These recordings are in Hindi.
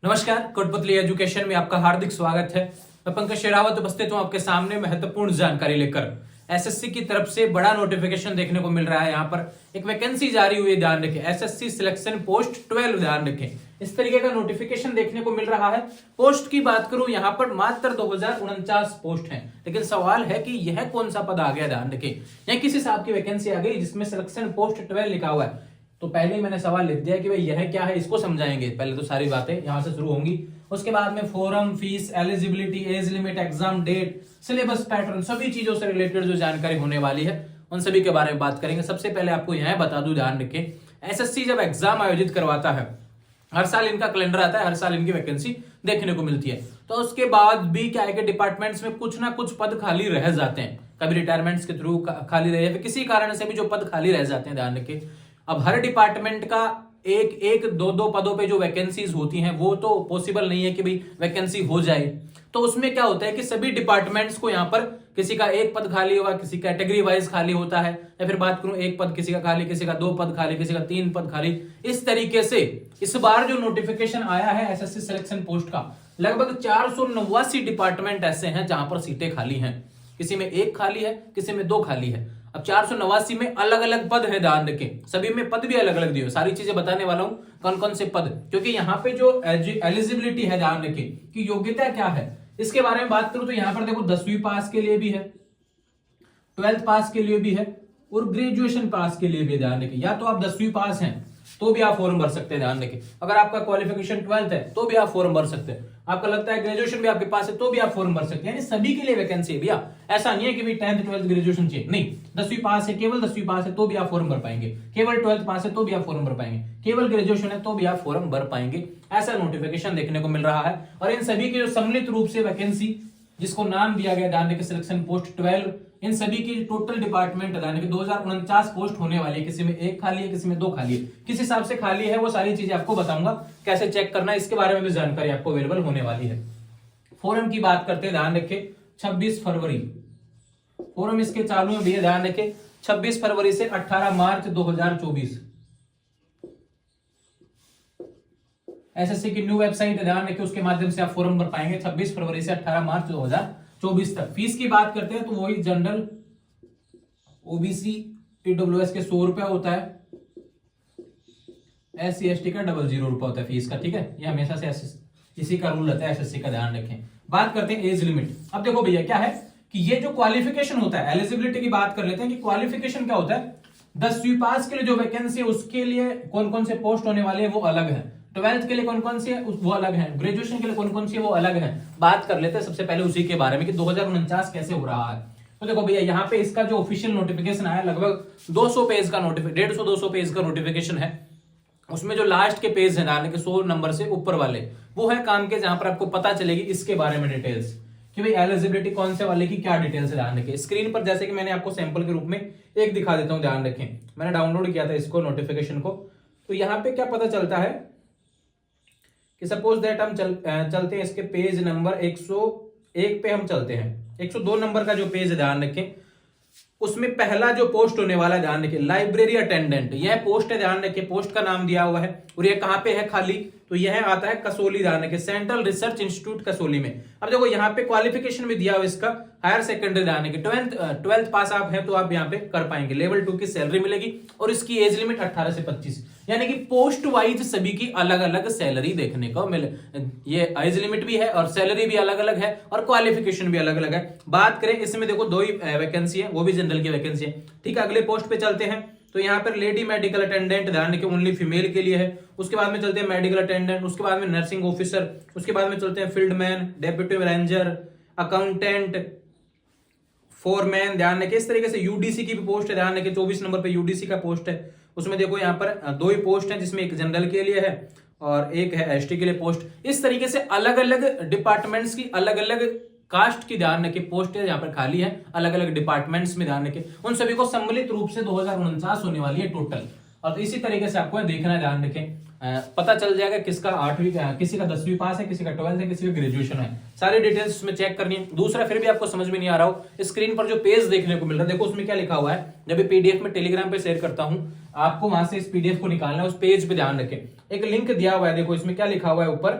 नमस्कार, कोटपुतली एजुकेशन में आपका हार्दिक स्वागत है। मैं पंकज शेरावत उपस्थित हूं आपके सामने महत्वपूर्ण जानकारी लेकर। एसएससी की तरफ से बड़ा नोटिफिकेशन देखने को मिल रहा है। यहाँ पर एक वैकेंसी जारी हुई है, ध्यान रखें। एसएससी सिलेक्शन पोस्ट 12, ध्यान रखें। इस तरीके का नोटिफिकेशन देखने को मिल रहा है। पोस्ट की बात करूं, यहाँ पर मात्र 2049 पोस्ट हैं, लेकिन सवाल है कि यह कौन सा पद आ गया, ध्यान रखें। यह किस हिसाब की वैकेंसी आ गई जिसमें सिलेक्शन पोस्ट 12 लिखा हुआ है। तो पहले ही मैंने सवाल लिख दिया कि भाई यह क्या है, इसको समझाएंगे। पहले तो सारी बातें यहां से शुरू होंगी, उसके बाद में form, fees, eligibility, age limit, exam date, syllabus pattern, सभी चीजों से रिलेटेड जो जानकारी होने वाली है उन सभी के बारे में बात करेंगे। सबसे पहले आपको यह बता दूं, ध्यान रखें, एसएससी जब एग्जाम आयोजित करवाता है, हर साल इनका कैलेंडर आता है, हर साल इनकी वैकेंसी देखने को मिलती है। तो उसके बाद भी क्या है कि डिपार्टमेंट्स में कुछ ना कुछ पद खाली रह जाते हैं। कभी रिटायरमेंट्स के थ्रू खाली रहे, फिर किसी कारण से भी जो पद खाली रह जाते हैं, ध्यान रखें। अब हर डिपार्टमेंट का एक दो पदों पे जो वैकेंसीज होती हैं वो तो पॉसिबल नहीं है कि भाई वैकेंसी हो जाए। तो उसमें क्या होता है कि सभी डिपार्टमेंट्स को यहाँ पर किसी का एक पद खाली होगा, किसी कैटेगरी वाइज खाली होता है, या फिर बात करूं एक पद किसी का खाली, किसी का 2 पद खाली, किसी का 3 पद खाली। इस तरीके से इस बार जो नोटिफिकेशन आया है एसएससी सिलेक्शन पोस्ट का, लगभग 489 डिपार्टमेंट ऐसे हैं जहां पर सीटें खाली हैं। किसी में 1 खाली है, किसी में 2 खाली है। अब 489 में अलग अलग पद है, ध्यान रखें। सभी में पद भी अलग अलग दिए, सारी चीजें बताने वाला हूं कौन कौन से पद, क्योंकि यहाँ पे जो एलिजिबिलिटी है, ध्यान रखें कि योग्यता क्या है, इसके बारे में बात करूं तो यहाँ पर देखो 10वीं पास के लिए भी है, 12th पास के लिए भी है और ग्रेजुएशन पास के लिए भी, ध्यान रखें। या तो आप 10वीं पास हैं तो भी आप फॉर्म भर सकते हैं, ध्यान रखें। अगर आपका क्वालिफिकेशन 12th है तो भी आप फॉर्म भर सकते हैं। आपका लगता है ग्रेजुएशन भी आपके पास है तो भी आप फॉर्म भर सकते हैं। यानी सभी के लिए वैकेंसी है भैया। ऐसा नहीं है कि भाई 10th 12th ग्रेजुएशन चाहिए, नहीं। 10वीं पास है, केवल 10वीं पास है तो भी आप फॉर्म भर पाएंगे, केवल 12th पास है तो भी आप फॉर्म भर पाएंगे, केवल ग्रेजुएशन है तो भी आप फॉर्म भर पाएंगे। ऐसा नोटिफिकेशन देखने को मिल रहा है। और इन सभी की जो सम्मिलित रूप से वैकेंसी, जिसको नाम दिया गया, ध्यान रखें, सिलेक्शन पोस्ट 12, इन सभी की टोटल डिपार्टमेंट, ध्यान रखें, 2049 पोस्ट होने वाली है। किसी में 1 खाली है, किसी में 2 खाली है। किस हिसाब से खाली है वो सारी चीजें आपको बताऊंगा, कैसे चेक करना है इसके बारे में भी जानकारी आपको अवेलेबल होने वाली है। फोरम की बात करते हैं, ध्यान रखें, 26 फरवरी फोरम इसके चालू में भी है, ध्यान रखें, 26 फरवरी से 18 मार्च 2024। एसएससी की न्यू वेबसाइट है, ध्यान रखें, उसके माध्यम से आप फॉर्म भर पाएंगे 26 फरवरी से 18 मार्च 2024 तक। फीस की बात करते हैं तो वही जनरल, ओबीसी, ईडब्ल्यूएस के 100 रुपया होता है, SC ST का 00 रुपया होता है फीस का, ठीक है। ये हमेशा से इसी का रूल रहता है एसएससी का, ध्यान रखें। बात करते हैं एज लिमिट। अब देखो भैया क्या है कि ये जो क्वालिफिकेशन होता है, एलिजिबिलिटी की बात कर लेते हैं कि क्वालिफिकेशन क्या होता है। 10वीं पास के लिए जो वैकेंसी है उसके लिए कौन कौन से पोस्ट होने वाले हैं वो अलग है, 12th के लिए कौन कौन सी है वो अलग है, ग्रेजुएशन के लिए कौन कौन सी है वो अलग है। बात कर लेते हैं सबसे पहले उसी के बारे में कि 2049 कैसे हो रहा है। तो देखो भैया, यहाँ पे इसका जो ऑफिशियल नोटिफिकेशन आया, लगभग 200 पेज का नोटिफिकेशन, 150-200 पेज का नोटिफिकेशन है। उसमें जो लास्ट के पेज है, डालने के 100 नंबर से ऊपर वाले, वो है काम के, जहां पर आपको पता चलेगी इसके बारे में डिटेल्स कि भाई एलिजिबिलिटी कौन से वाले की क्या डिटेल्स है। ध्यान रखें, स्क्रीन पर जैसे कि मैंने आपको सैंपल के रूप में एक दिखा देता हूं, ध्यान रखें। मैंने डाउनलोड किया था इसको, नोटिफिकेशन को। तो यहाँ पे क्या पता चलता है कि सपोज दैट हम चलते हैं इसके पेज नंबर 101 पे हम चलते हैं। 102 नंबर का जो पेज है, ध्यान रखें, उसमें पहला जो पोस्ट होने वाला है, ध्यान रखें, लाइब्रेरी अटेंडेंट। यह पोस्ट है, ध्यान रखें, पोस्ट का नाम दिया हुआ है और यह कहां पे है खाली, तो यह आता है कसोली, ध्यान रखें, सेंट्रल रिसर्च इंस्टीट्यूट कसोली में। अब देखो यहाँ पे क्वालिफिकेशन भी दिया हुआ इसका, हायर सेकेंडरी, ध्यान रखें, 12th पास आप हैं तो आप यहाँ पे कर पाएंगे। लेवल 2 की सैलरी मिलेगी और इसकी एज लिमिट 18 से 25, यानी कि पोस्ट वाइज सभी की अलग अलग सैलरी देखने को मिले। ये एज लिमिट भी है और सैलरी भी अलग अलग है और क्वालिफिकेशन भी अलग अलग है। बात करें इसमें, देखो 2 ही वैकेंसी है, वो भी जनरल की वैकेंसी है, ठीक है। अगले पोस्ट पे चलते हैं तो यहाँ पर लेडी मेडिकल अटेंडेंट, ध्यान रखें, ओनली फीमेल के लिए है। उसके बाद में चलते हैं मेडिकल अटेंडेंट, उसके बाद में नर्सिंग ऑफिसर, उसके बाद में चलते हैं field man, deputy ranger, accountant, foreman, ध्यान रखें। इस तरीके से यूडीसी की भी पोस्ट है, ध्यान रखें, 24 नंबर पे यूडीसी का पोस्ट है। उसमें देखो यहाँ पर 2 ही पोस्ट है, जिसमें एक जनरल के लिए है और एक है एसटी के लिए पोस्ट। इस तरीके से अलग अलग डिपार्टमेंट्स की अलग अलग कास्ट की, ध्यान रखें, पोस्ट है यहाँ पर खाली है, अलग अलग डिपार्टमेंट्स में, ध्यान रखें। उन सभी को सम्मिलित रूप से 2049 होने वाली है टोटल। और इसी तरीके से आपको देखना है, ध्यान रखें, पता चल जाएगा किसका 8वीं का, किसी का 10वीं पास है, किसी का 12th है, किसी का ग्रेजुएशन है। सारी डिटेल्स उसमें चेक करनी है। दूसरा, फिर भी आपको समझ में नहीं आ रहा हो, स्क्रीन पर जो पेज देखने को मिल रहा है, देखो उसमें क्या लिखा हुआ है। जब भी पीडीएफ में टेलीग्राम पे शेयर करता हूं, आपको वहां से इस पीडीएफ को निकालना है। उस पेज पे ध्यान रखें, एक लिंक दिया हुआ है, देखो इसमें क्या लिखा हुआ है ऊपर,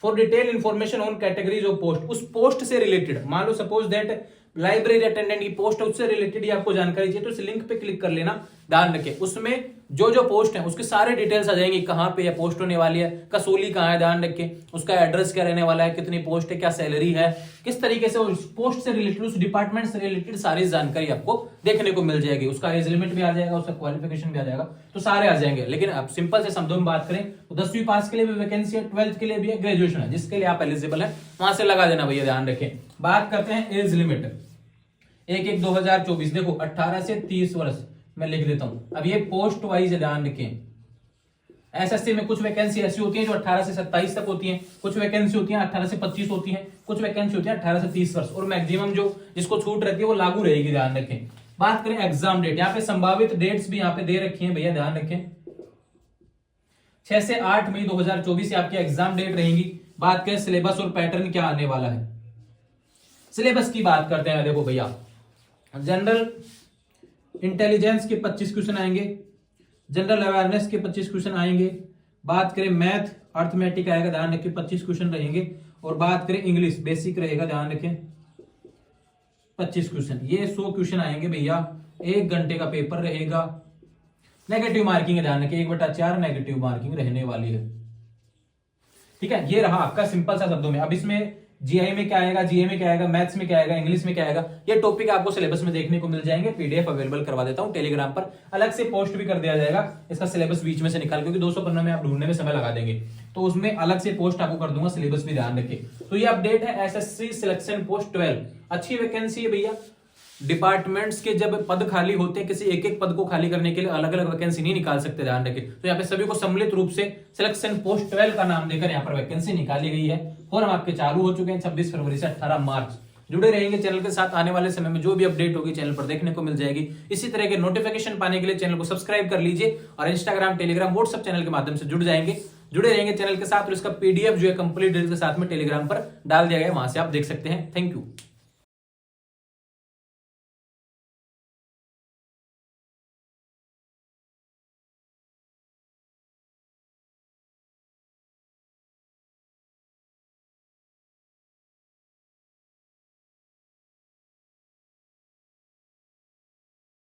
for detail information on categories of post, उस पोस्ट से रिलेटेड, मान लो सपोज दैट लाइब्रेरी अटेंडेंट की पोस्ट है, उससे रिलेटेड ही आपको जानकारी चाहिए तो इस लिंक पे क्लिक कर लेना। ध्यान रखें उसमें जो जो पोस्ट है उसके सारे डिटेल्स आ जाएंगे, कहाँ पे यह पोस्ट होने वाली है, कसोली कहाँ है, ध्यान रखें उसका एड्रेस क्या रहने वाला है, कितनी पोस्ट है, क्या सैलरी है, किस तरीके से उस पोस्ट से रिलेटेड, उस डिपार्टमेंट से रिलेटेड सारी जानकारी आपको देखने को मिल जाएगी। उसका एज लिमिट भी आ जाएगा, उसका क्वालिफिकेशन भी आ जाएगा, तो सारे आ जाएंगे। लेकिन अब सिंपल से शब्दों में बात करें तो 10वीं पास के लिए भी वैकेंसी है, 12th के लिए भी है, ग्रेजुएशन है, जिसके लिए आप एलिजिबल है वहां से लगा देना भैया, ध्यान रखें। बात करते हैं एज लिमिट 1/1/2024, देखो 18 से 30 वर्ष मैं लिख देता हूं। अब ये पोस्ट वाइज ध्यान रखें, एसएससी में कुछ वैकेंसी ऐसी होती है जो 18 से 27 तक होती हैं, कुछ वैकेंसी होती है 18 से 25 होती हैं, कुछ वैकेंसी होती है 18 से 30 वर्ष, और मैक्सिमम जो जिसको छूट रहती है वो लागू रहेगी, ध्यान रखें। बात करें एग्जाम डेट, यहाँ पे संभावित डेट्स भी यहाँ पे दे रखी है भैया, ध्यान रखें 6 से 8 मई 2024 आपकी एग्जाम डेट रहेंगी। बात करें सिलेबस और पैटर्न क्या आने वाला है, सिलेबस की बात करते हैं। देखो भैया जनरल इंटेलिजेंस के 25 क्वेश्चन आएंगे, जनरल अवेयरनेस के 25 क्वेश्चन आएंगे। बात करें मैथ अर्थमेटिक आएगा, ध्यान रखें 25 क्वेश्चन रहेंगे। और बात करें इंग्लिश बेसिक रहेगा, ध्यान रखें 25 क्वेश्चन। ये 100 क्वेश्चन आएंगे भैया, 1 घंटे का पेपर रहेगा। नेगेटिव मार्किंग है, ध्यान रखें 1/4 नेगेटिव मार्किंग रहने वाली है। ठीक है, ये रहा आपका सिंपल सा शब्दों में। अब इसमें जीआई में क्या आएगा, जीए में क्या आएगा, मैथ्स में क्या आएगा, इंग्लिश में क्या आएगा, ये टॉपिक आपको सिलेबस में देखने को मिल जाएंगे। पीडीएफ अवेलेबल करवा देता हूं टेलीग्राम पर, अलग से पोस्ट भी कर दिया जाएगा इसका सिलेबस बीच में से निकाल, क्योंकि 200 पन्ना में आप ढूंढने में समय लगा देंगे, तो उसमें अलग से पोस्ट आपको कर दूंगा, सिलेबस भी ध्यान रखें। तो ये अपडेट है एसएससी सिलेक्शन पोस्ट 12, अच्छी वैकेंसी है भैया। डिपार्टमेंट्स के जब पद खाली होते हैं, किसी एक एक पद को खाली करने के लिए अलग अलग वैकेंसी नहीं निकाल सकते, ध्यान रखें। तो यहाँ पे सभी को सम्मिलित रूप से सिलेक्शन पोस्ट 12 का नाम देकर यहाँ पर वैकेंसी निकाली गई है। फॉर्म आपके चालू हो चुके हैं 26 फरवरी से 18 मार्च। जुड़े रहेंगे चैनल के साथ, आने वाले समय में जो भी अपडेट होगी चैनल पर देखने को मिल जाएगी। इसी तरह के नोटिफिकेशन पाने के लिए चैनल को सब्सक्राइब कर लीजिए और इंस्टाग्राम, टेलीग्राम, व्हाट्सएप चैनल के माध्यम से जुड़े रहेंगे चैनल के साथ। और इसका पीडीएफ जो है कंप्लीट डिटेल के साथ में टेलीग्राम पर डाल दिया गया, वहां से आप देख सकते हैं। Thank you.